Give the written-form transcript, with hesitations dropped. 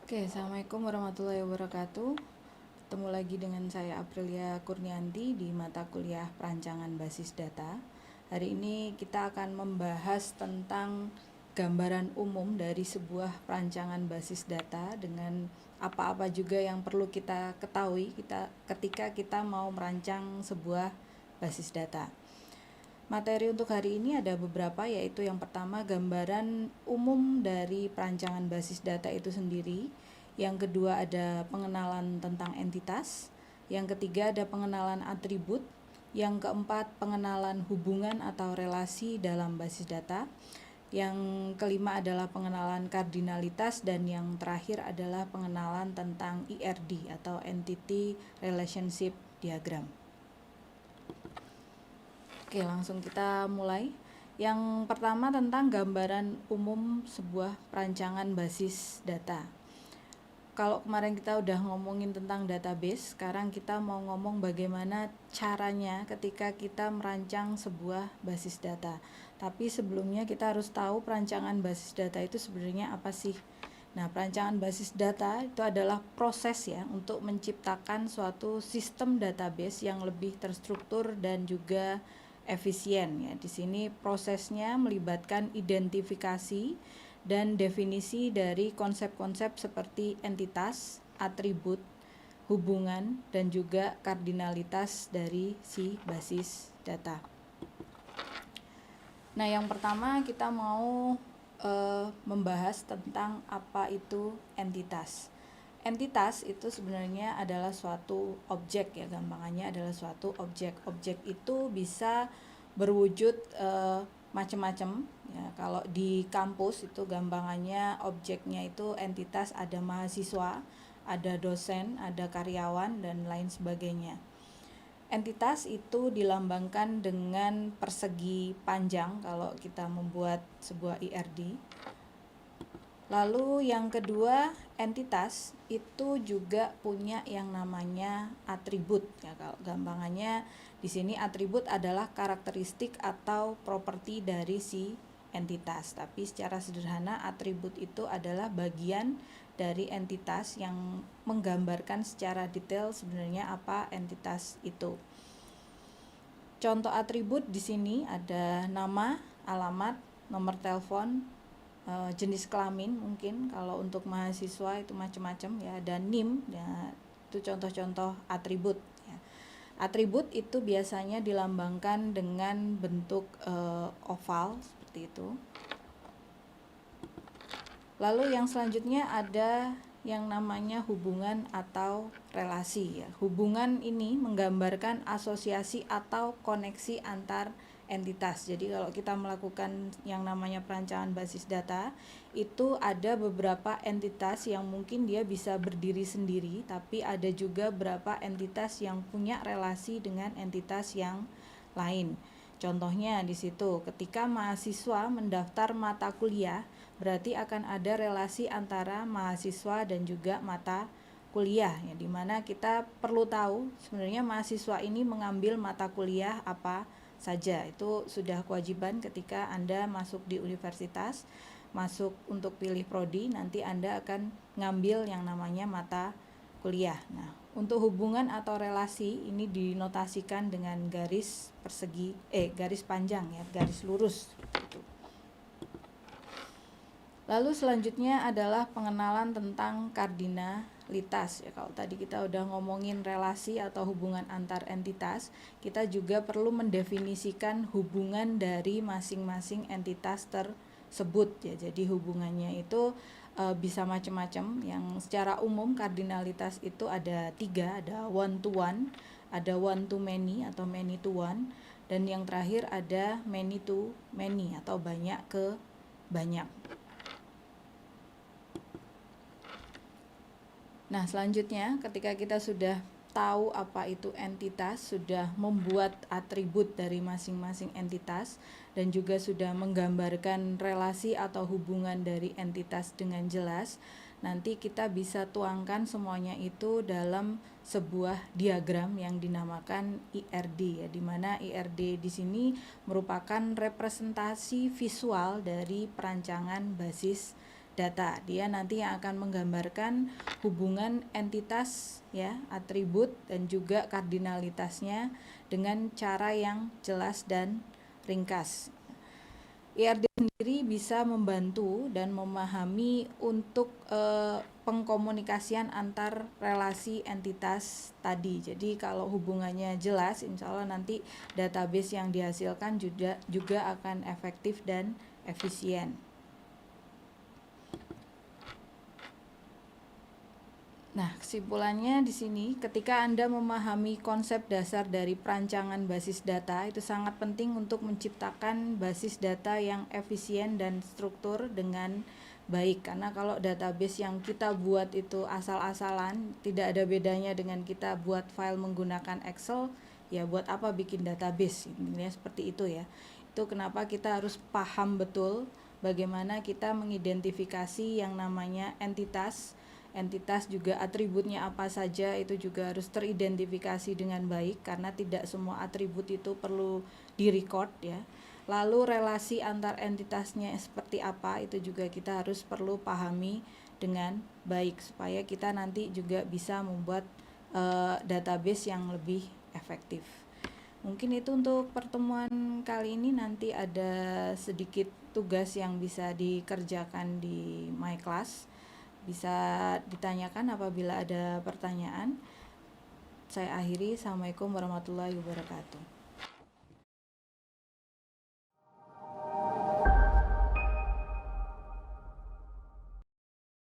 Oke, Assalamualaikum warahmatullahi wabarakatuh. Ketemu lagi dengan saya Aprilia Kurnianti di mata kuliah Perancangan Basis Data. Hari ini kita akan membahas tentang gambaran umum dari sebuah perancangan basis data dengan apa-apa juga yang perlu kita ketahui ketika kita mau merancang sebuah basis data. Materi untuk hari ini ada beberapa, yaitu yang pertama gambaran umum dari perancangan basis data itu sendiri. Yang kedua ada pengenalan tentang entitas. Yang ketiga ada pengenalan atribut. Yang keempat pengenalan hubungan atau relasi dalam basis data. Yang kelima adalah pengenalan kardinalitas, dan yang terakhir adalah pengenalan tentang IRD atau Entity Relationship Diagram. Oke, langsung kita mulai. Yang pertama tentang gambaran umum sebuah perancangan basis data. Kalau kemarin kita udah ngomongin tentang database, sekarang kita mau ngomong bagaimana caranya ketika kita merancang sebuah basis data. Tapi sebelumnya kita harus tahu perancangan basis data itu sebenarnya apa sih. Nah, perancangan basis data itu adalah proses ya untuk menciptakan suatu sistem database yang lebih terstruktur dan juga efisien ya. Di sini prosesnya melibatkan identifikasi dan definisi dari konsep-konsep seperti entitas, atribut, hubungan, dan juga kardinalitas dari si basis data. Nah, yang pertama kita mau membahas tentang apa itu entitas. Entitas itu sebenarnya adalah suatu objek ya, gampangannya adalah suatu objek. Objek itu bisa berwujud macam-macam ya. Kalau di kampus itu gampangannya objeknya itu entitas, ada mahasiswa, ada dosen, ada karyawan, dan lain sebagainya. Entitas itu dilambangkan dengan persegi panjang kalau kita membuat sebuah IRD. Lalu yang kedua, entitas itu juga punya yang namanya atribut ya. Kalau gampangannya di sini atribut adalah karakteristik atau properti dari si entitas. Tapi secara sederhana atribut itu adalah bagian dari entitas yang menggambarkan secara detail sebenarnya apa entitas itu. Contoh atribut di sini ada nama, alamat, nomor telepon, jenis kelamin, mungkin kalau untuk mahasiswa itu macam-macam ya, dan NIM ya, itu contoh-contoh atribut ya. Atribut itu biasanya dilambangkan dengan bentuk oval seperti itu. Lalu yang selanjutnya ada yang namanya hubungan atau relasi ya. Hubungan ini menggambarkan asosiasi atau koneksi antar entitas. Jadi kalau kita melakukan yang namanya perancangan basis data, itu ada beberapa entitas yang mungkin dia bisa berdiri sendiri, tapi ada juga beberapa entitas yang punya relasi dengan entitas yang lain. Contohnya di situ, ketika mahasiswa mendaftar mata kuliah, berarti akan ada relasi antara mahasiswa dan juga mata kuliah ya, dimana kita perlu tahu sebenarnya mahasiswa ini mengambil mata kuliah apa saja. Itu sudah kewajiban ketika Anda masuk di universitas, masuk untuk pilih prodi, nanti Anda akan ngambil yang namanya mata kuliah. Nah, untuk hubungan atau relasi ini dinotasikan dengan garis persegi, garis panjang ya, garis lurus. Lalu selanjutnya adalah pengenalan tentang kardinalitas ya. Kalau tadi kita udah ngomongin relasi atau hubungan antar entitas, kita juga perlu mendefinisikan hubungan dari masing-masing entitas tersebut ya. Jadi hubungannya itu bisa macam-macam. Yang secara umum kardinalitas itu ada 3, ada one to one, ada one to many atau many to one, dan yang terakhir ada many to many atau banyak ke banyak. Nah, selanjutnya ketika kita sudah tahu apa itu entitas, sudah membuat atribut dari masing-masing entitas, dan juga sudah menggambarkan relasi atau hubungan dari entitas dengan jelas, nanti kita bisa tuangkan semuanya itu dalam sebuah diagram yang dinamakan IRD ya, di mana IRD di sini merupakan representasi visual dari perancangan basis data. Dia nanti yang akan menggambarkan hubungan entitas ya, atribut dan juga kardinalitasnya dengan cara yang jelas dan ringkas. IRD sendiri bisa membantu dan memahami untuk pengkomunikasian antar relasi entitas tadi. Jadi kalau hubungannya jelas, insya Allah nanti database yang dihasilkan juga akan efektif dan efisien. Nah, kesimpulannya di sini, ketika Anda memahami konsep dasar dari perancangan basis data, itu sangat penting untuk menciptakan basis data yang efisien dan struktur dengan baik. Karena kalau database yang kita buat itu asal-asalan, tidak ada bedanya dengan kita buat file menggunakan Excel, ya buat apa bikin database? Intinya seperti itu ya. Itu kenapa kita harus paham betul bagaimana kita mengidentifikasi yang namanya entitas juga atributnya apa saja itu juga harus teridentifikasi dengan baik karena tidak semua atribut itu perlu direcord ya. Lalu relasi antar entitasnya seperti apa itu juga kita harus perlu pahami dengan baik supaya kita nanti juga bisa membuat database yang lebih efektif. Mungkin itu untuk pertemuan kali ini. Nanti ada sedikit tugas yang bisa dikerjakan di my class. Bisa ditanyakan apabila ada pertanyaan. Saya akhiri. Assalamualaikum warahmatullahi wabarakatuh.